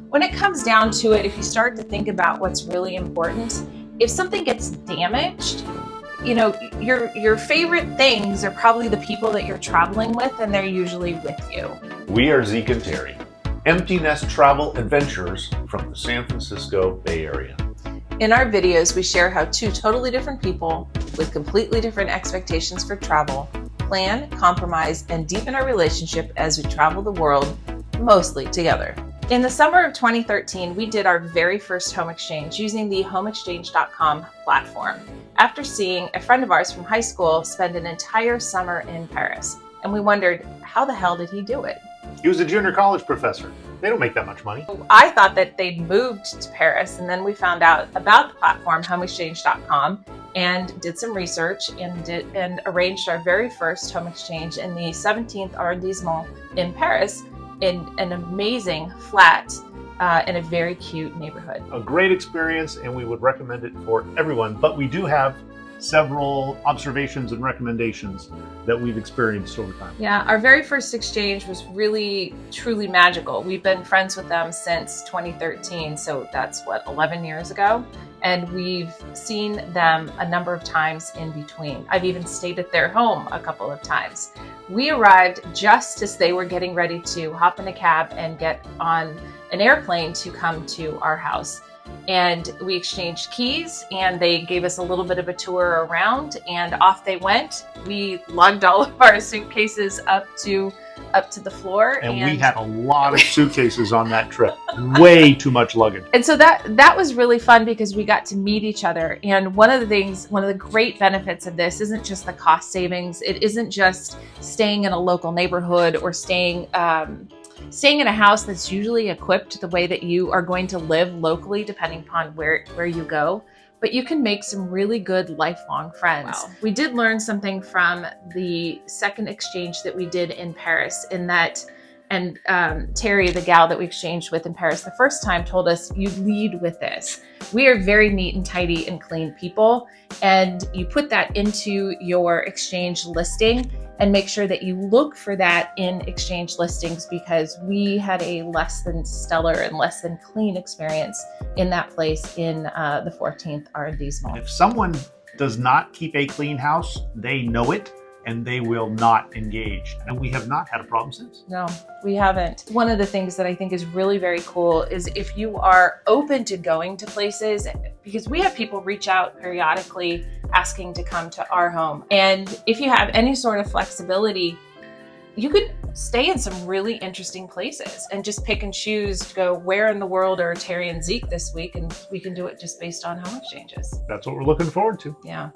When it comes down to it, if you start to think about what's really important, if something gets damaged, you know, your favorite things are probably the people that you're traveling with, and they're usually with you. We are Zeke and Terri, empty nest travel adventurers from the San Francisco Bay Area. In our videos, we share how two totally different people with completely different expectations for travel plan, compromise, and deepen our relationship as we travel the world, mostly together. In the summer of 2013, we did our very first home exchange using the homeexchange.com platform after seeing a friend of ours from high school spend an entire summer in Paris. And we wondered, how the hell did he do it? He was a junior college professor. They don't make that much money. I thought that they'd moved to Paris, and then we found out about the platform, homeexchange.com, and did some research and arranged our very first home exchange in the 17th arrondissement in Paris, in an amazing flat in a very cute neighborhood. A great experience, and we would recommend it for everyone, but we do have several observations and recommendations that we've experienced over time. Yeah, our very first exchange was really, truly magical. We've been friends with them since 2013, so that's what, 11 years ago? And we've seen them a number of times in between. I've even stayed at their home a couple of times. We arrived just as they were getting ready to hop in a cab and get on an airplane to come to our house. And we exchanged keys, and they gave us a little bit of a tour around, and off they went. We lugged all of our suitcases up to the floor. And we had a lot of suitcases on that trip. Way too much luggage. And so that was really fun because we got to meet each other. And one of the great benefits of this isn't just the cost savings. It isn't just staying in a local neighborhood or staying in a house that's usually equipped the way that you are going to live locally, depending upon where you go. But you can make some really good lifelong friends. Wow. We did learn something from the second exchange that we did in Paris, in that, and Terri, the gal that we exchanged with in Paris the first time, told us, you lead with this. We are very neat and tidy and clean people, and you put that into your exchange listing and make sure that you look for that in exchange listings, because we had a less than stellar and less than clean experience in that place in the 14th arrondissement. If someone does not keep a clean house, they know it, and they will not engage. And we have not had a problem since. No, we haven't. One of the things that I think is really very cool is if you are open to going to places, because we have people reach out periodically asking to come to our home. And if you have any sort of flexibility, you could stay in some really interesting places and just pick and choose to go, where in the world are Terri and Zeke this week? And we can do it just based on home exchanges. That's what we're looking forward to. Yeah.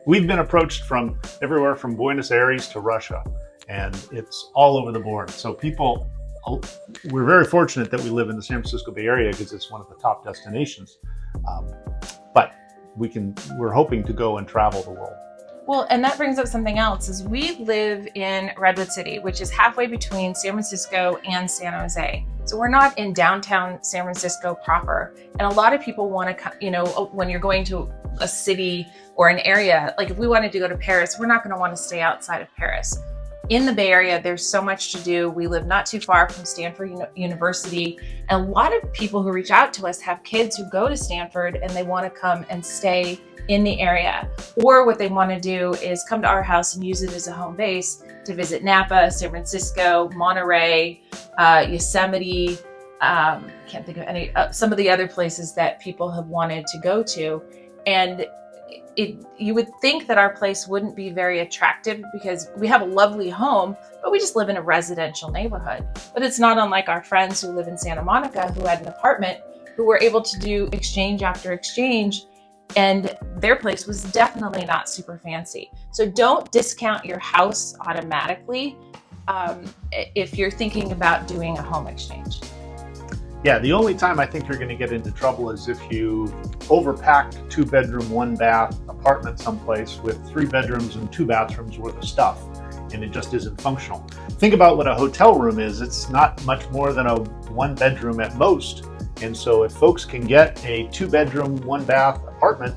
We've been approached from everywhere from Buenos Aires to Russia, and it's all over the board. So we're very fortunate that we live in the San Francisco Bay Area because it's one of the top destinations. But we're hoping to go and travel the world. Well, and that brings up something else, is we live in Redwood City, which is halfway between San Francisco and San Jose. So we're not in downtown San Francisco proper. And a lot of people want to come, when you're going to a city or an area, like if we wanted to go to Paris, we're not going to want to stay outside of Paris. In the Bay Area, there's so much to do. We live not too far from Stanford University. And a lot of people who reach out to us have kids who go to Stanford and they want to come and stay in the area. Or what they want to do is come to our house and use it as a home base to visit Napa, San Francisco, Monterey, Yosemite. Can't think of any, some of the other places that people have wanted to go to. And you would think that our place wouldn't be very attractive because we have a lovely home, but we just live in a residential neighborhood. But it's not unlike our friends who live in Santa Monica who had an apartment, who were able to do exchange after exchange, and their place was definitely not super fancy. So don't discount your house automatically if you're thinking about doing a home exchange. Yeah, the only time I think you're going to get into trouble is if you overpacked 2-bedroom, 1-bath apartment someplace with 3 bedrooms and 2 bathrooms worth of stuff, and it just isn't functional. Think about what a hotel room is. It's not much more than a 1-bedroom at most. And so if folks can get a 2-bedroom, 1-bath apartment,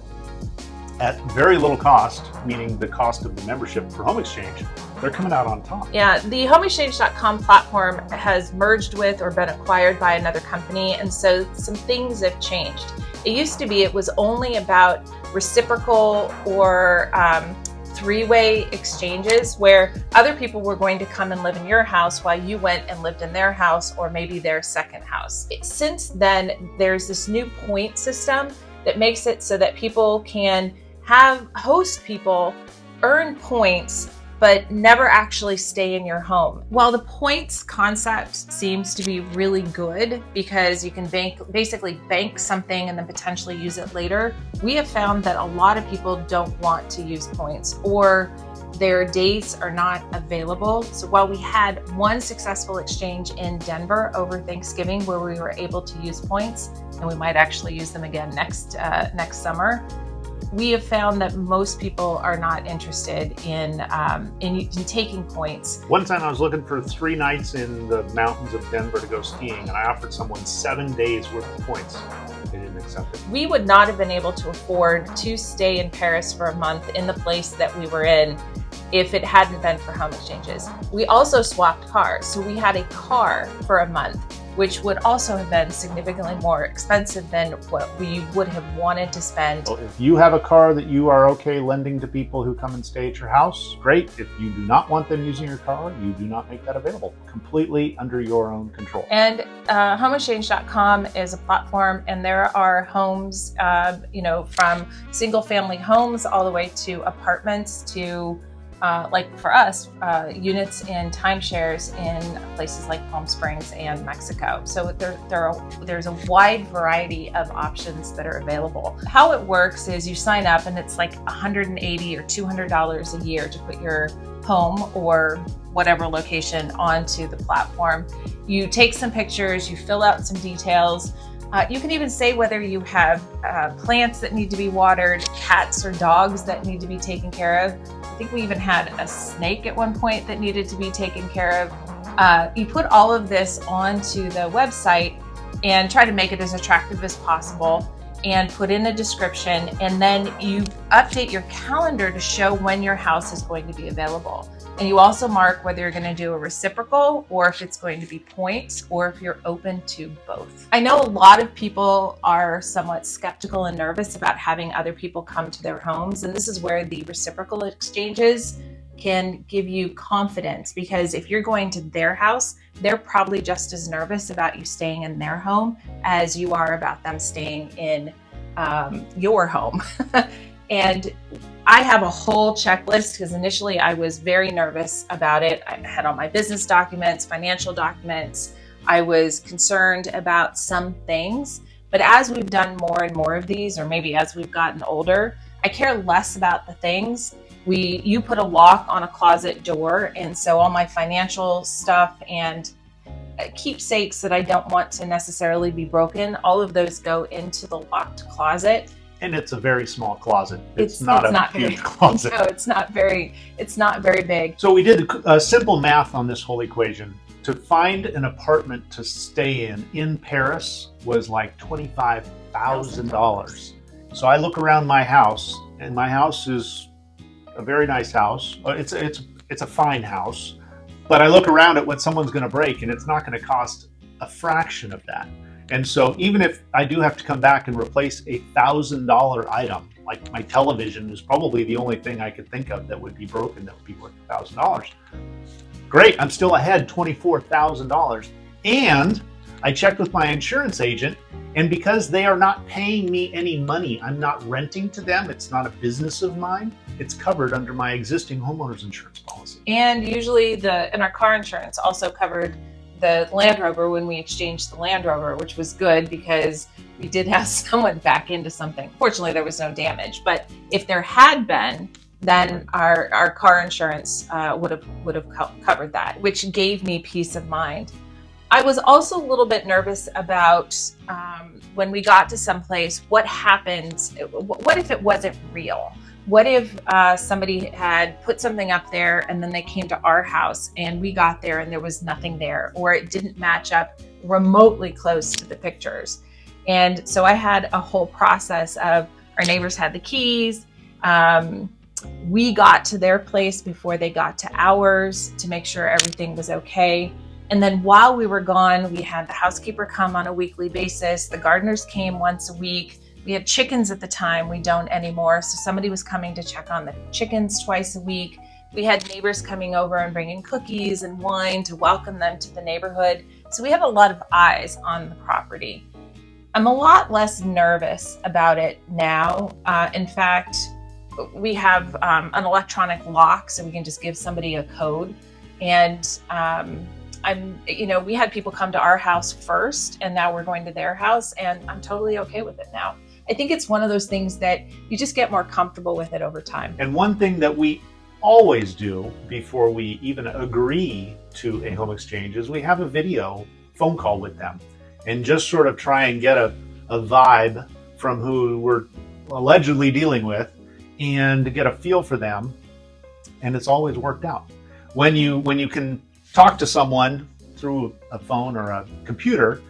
at very little cost, meaning the cost of the membership for Home Exchange, they're coming out on top. Yeah, the homeexchange.com platform has merged with or been acquired by another company, and so some things have changed. It used to be it was only about reciprocal or three-way exchanges where other people were going to come and live in your house while you went and lived in their house or maybe their second house. Since then, there's this new point system that makes it so that people can host people earn points but never actually stay in your home. While the points concept seems to be really good because you can basically bank something and then potentially use it later, we have found that a lot of people don't want to use points or their dates are not available. So while we had one successful exchange in Denver over Thanksgiving where we were able to use points, and we might actually use them again next summer, we have found that most people are not interested in taking points. One time I was looking for 3 nights in the mountains of Denver to go skiing, and I offered someone 7 days worth of points. They didn't accept it. We would not have been able to afford to stay in Paris for a month in the place that we were in if it hadn't been for home exchanges. We also swapped cars. So we had a car for a month, which would also have been significantly more expensive than what we would have wanted to spend. Well, if you have a car that you are okay lending to people who come and stay at your house, great. If you do not want them using your car, you do not make that available. Completely under your own control. And homeexchange.com is a platform, and there are homes, from single family homes all the way to apartments to like for us, units in timeshares in places like Palm Springs and Mexico. So there's a wide variety of options that are available. How it works is you sign up and it's like $180 or $200 a year to put your home or whatever location onto the platform. You take some pictures, you fill out some details. You can even say whether you have plants that need to be watered, cats or dogs that need to be taken care of. I think we even had a snake at one point that needed to be taken care of. You put all of this onto the website and try to make it as attractive as possible and put in a description, and then you update your calendar to show when your house is going to be available. And you also mark whether you're going to do a reciprocal or if it's going to be points or if you're open to both. I know a lot of people are somewhat skeptical and nervous about having other people come to their homes. And this is where the reciprocal exchanges can give you confidence, because if you're going to their house, they're probably just as nervous about you staying in their home as you are about them staying in your home. And I have a whole checklist because initially I was very nervous about it. I had all my business documents, financial documents. I was concerned about some things, but as we've done more and more of these, or maybe as we've gotten older, I care less about the things. You put a lock on a closet door, and so all my financial stuff and keepsakes that I don't want to necessarily be broken, all of those go into the locked closet. And it's a very small closet. It's not a huge closet. No, it's not very big. So we did a simple math on this whole equation. To find an apartment to stay in Paris was like $25,000. So I look around my house, and my house is a very nice house. It's a fine house, but I look around at what someone's going to break, and it's not going to cost a fraction of that. And so even if I do have to come back and replace a $1,000 item, like my television is probably the only thing I could think of that would be broken that would be worth $1,000. Great, I'm still ahead $24,000. And I checked with my insurance agent, and because they are not paying me any money, I'm not renting to them, it's not a business of mine, it's covered under my existing homeowner's insurance policy. And usually our car insurance also covered the Land Rover when we exchanged the Land Rover, which was good because we did have someone back into something. Fortunately, there was no damage, but if there had been, then our car insurance would have covered that, which gave me peace of mind. I was also a little bit nervous about when we got to someplace, what happens? What if it wasn't real? What if somebody had put something up there and then they came to our house and we got there and there was nothing there, or it didn't match up remotely close to the pictures? And so I had a whole process of, our neighbors had the keys, We got to their place before they got to ours to make sure everything was okay. And then while we were gone, we had the housekeeper come on a weekly basis. The gardeners came once a week. We had chickens at the time. We don't anymore. So somebody was coming to check on the chickens twice a week. We had neighbors coming over and bringing cookies and wine to welcome them to the neighborhood. So we have a lot of eyes on the property. I'm a lot less nervous about it now. In fact, we have an electronic lock, so we can just give somebody a code. And we had people come to our house first, and now we're going to their house, and I'm totally okay with it now. I think it's one of those things that you just get more comfortable with it over time. And one thing that we always do before we even agree to a home exchange is we have a video phone call with them and just sort of try and get a vibe from who we're allegedly dealing with and get a feel for them. And it's always worked out. When you can talk to someone through a phone or a computer,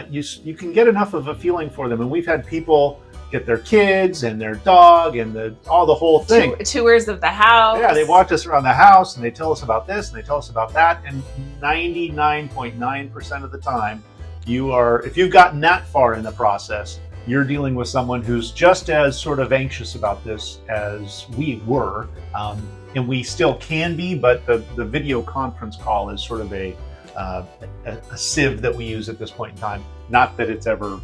you can get enough of a feeling for them. And we've had people get their kids and their dog and the whole thing. Tours of the house. Yeah, they walked us around the house and they tell us about this and they tell us about that. And 99.9% of the time, if you've gotten that far in the process, you're dealing with someone who's just as sort of anxious about this as we were. And we still can be, but the video conference call is sort of a sieve that we use at this point in time. Not that it's ever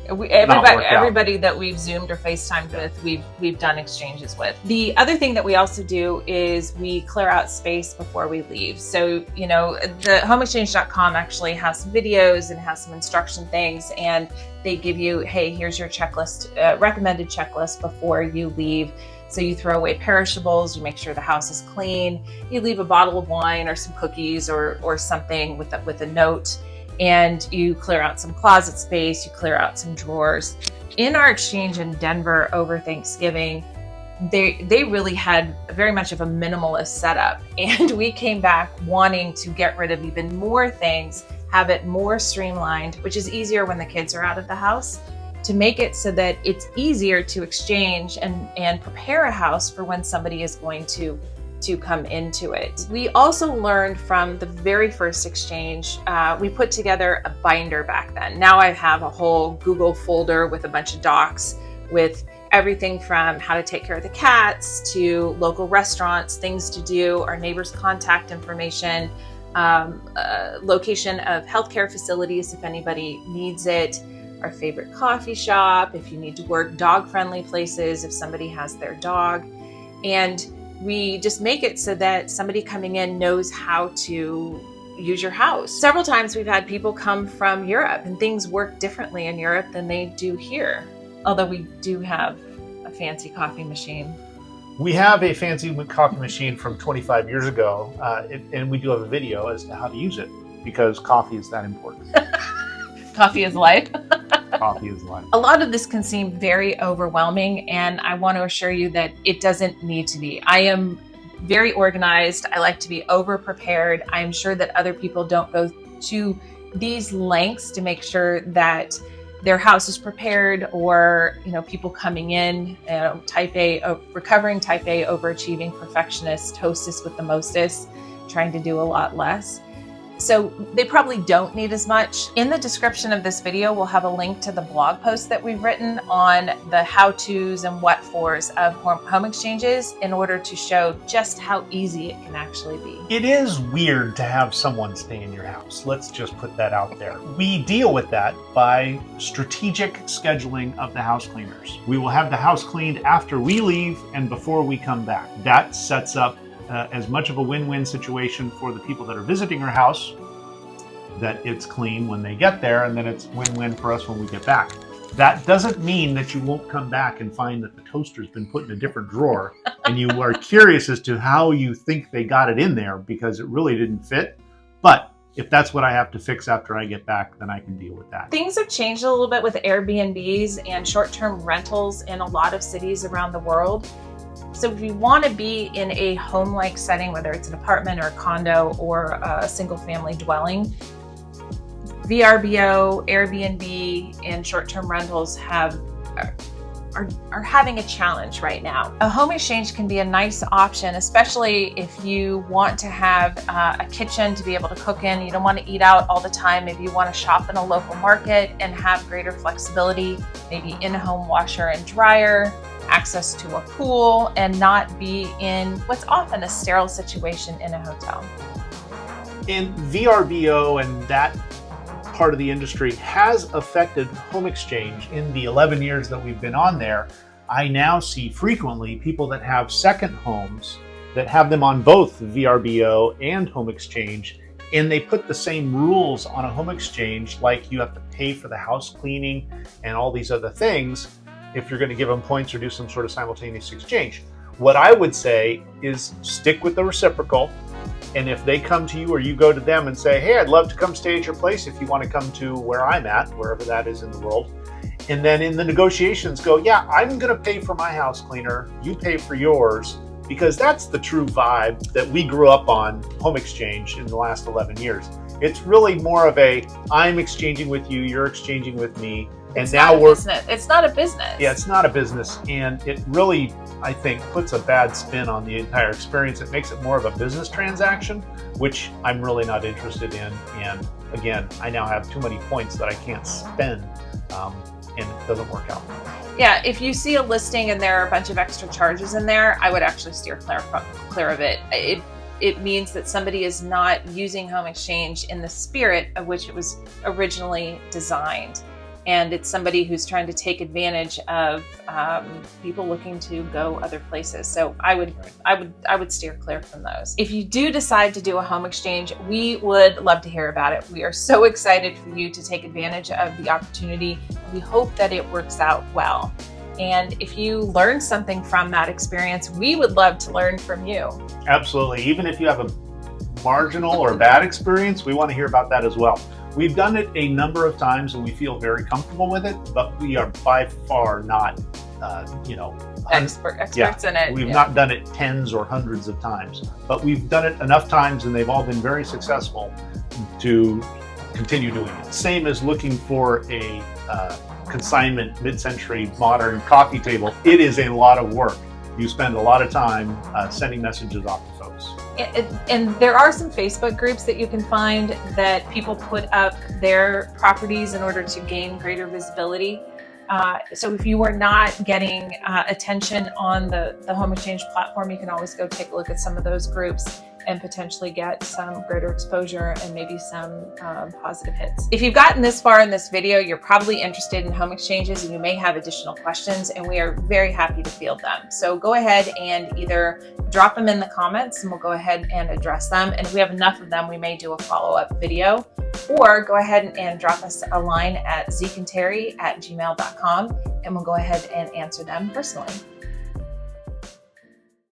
everybody that we've Zoomed or FaceTimed with, we've done exchanges with. The other thing that we also do is we clear out space before we leave. So, the homeexchange.com actually has some videos and has some instruction things, and they give you, hey, here's your checklist, recommended checklist before you leave. So you throw away perishables, you make sure the house is clean, you leave a bottle of wine or some cookies or something with a note, and you clear out some closet space, you clear out some drawers. In our exchange in Denver over Thanksgiving, they really had very much of a minimalist setup, and we came back wanting to get rid of even more things, have it more streamlined, which is easier when the kids are out of the house, to make it so that it's easier to exchange and prepare a house for when somebody is going to come into it. We also learned from the very first exchange, we put together a binder back then. Now I have a whole Google folder with a bunch of docs with everything from how to take care of the cats to local restaurants, things to do, our neighbors' contact information, location of healthcare facilities if anybody needs it, our favorite coffee shop, if you need to work dog-friendly places, if somebody has their dog. And we just make it so that somebody coming in knows how to use your house. Several times we've had people come from Europe, and things work differently in Europe than they do here. Although we do have a fancy coffee machine. We have a fancy coffee machine from 25 years ago, and we do have a video as to how to use it because coffee is that important. Coffee is life. Coffee is life. A lot of this can seem very overwhelming, and I want to assure you that it doesn't need to be. I am very organized. I like to be over-prepared. I am sure that other people don't go to these lengths to make sure that their house is prepared, or people coming in, type A, recovering type A, overachieving perfectionist, hostess with the mostest, trying to do a lot less. So they probably don't need as much. In the description of this video, we'll have a link to the blog post that we've written on the how-tos and what-fors of home exchanges in order to show just how easy it can actually be. It is weird to have someone stay in your house. Let's just put that out there. We deal with that by strategic scheduling of the house cleaners. We will have the house cleaned after we leave and before we come back. That sets up as much of a win-win situation for the people that are visiting our house, that it's clean when they get there, and then it's win-win for us when we get back. That doesn't mean that you won't come back and find that the toaster's been put in a different drawer and you are curious as to how you think they got it in there because it really didn't fit. But if that's what I have to fix after I get back, then I can deal with that. Things have changed a little bit with Airbnbs and short-term rentals in a lot of cities around the world. So if you want to be in a home-like setting, whether it's an apartment or a condo or a single-family dwelling, VRBO, Airbnb, and short-term rentals have are having a challenge right now. A home exchange can be a nice option, especially if you want to have a kitchen to be able to cook in. You don't want to eat out all the time. Maybe you want to shop in a local market and have greater flexibility, maybe in-home washer and dryer, access to a pool, and not be in what's often a sterile situation in a hotel. And VRBO and that part of the industry has affected home exchange in the 11 years that we've been on there. I now see frequently people that have second homes that have them on both VRBO and home exchange, and they put the same rules on a home exchange, like you have to pay for the house cleaning and all these other things if you're going to give them points or do some sort of simultaneous exchange. What I would say is stick with the reciprocal. And if they come to you or you go to them and say, hey, I'd love to come stay at your place if you want to come to where I'm at, wherever that is in the world. And then in the negotiations go, yeah, I'm going to pay for my house cleaner, you pay for yours, because that's the true vibe that we grew up on home exchange in the last 11 years. It's really more of a, I'm exchanging with you, you're exchanging with me. And now we're business. It's not a business. Yeah, it's not a business. And it really, I think, puts a bad spin on the entire experience. It makes it more of a business transaction, which I'm really not interested in. And again, I now have too many points that I can't spend, and it doesn't work out. Yeah, if you see a listing and there are a bunch of extra charges in there, I would actually steer clear of it. It means that somebody is not using home exchange in the spirit of which it was originally designed. And it's somebody who's trying to take advantage of people looking to go other places. So I would steer clear from those. If you do decide to do a home exchange, we would love to hear about it. We are so excited for you to take advantage of the opportunity. We hope that it works out well. And if you learn something from that experience, we would love to learn from you. Absolutely. Even if you have a marginal or bad experience, we want to hear about that as well. We've done it a number of times and we feel very comfortable with it, but we are by far not, experts in it. We've not done it tens or hundreds of times, but we've done it enough times and they've all been very successful to continue doing it. Same as looking for a consignment mid-century modern coffee table. It is a lot of work. You spend a lot of time sending messages off to folks. And there are some Facebook groups that you can find that people put up their properties in order to gain greater visibility. So if you are not getting attention on the home exchange platform, you can always go take a look at some of those groups and potentially get some greater exposure and maybe some positive hits. If you've gotten this far in this video, you're probably interested in home exchanges and you may have additional questions, and we are very happy to field them. So go ahead and either drop them in the comments and we'll go ahead and address them. And if we have enough of them, we may do a follow-up video, or go ahead and drop us a line at zekeandterri@gmail.com and we'll go ahead and answer them personally.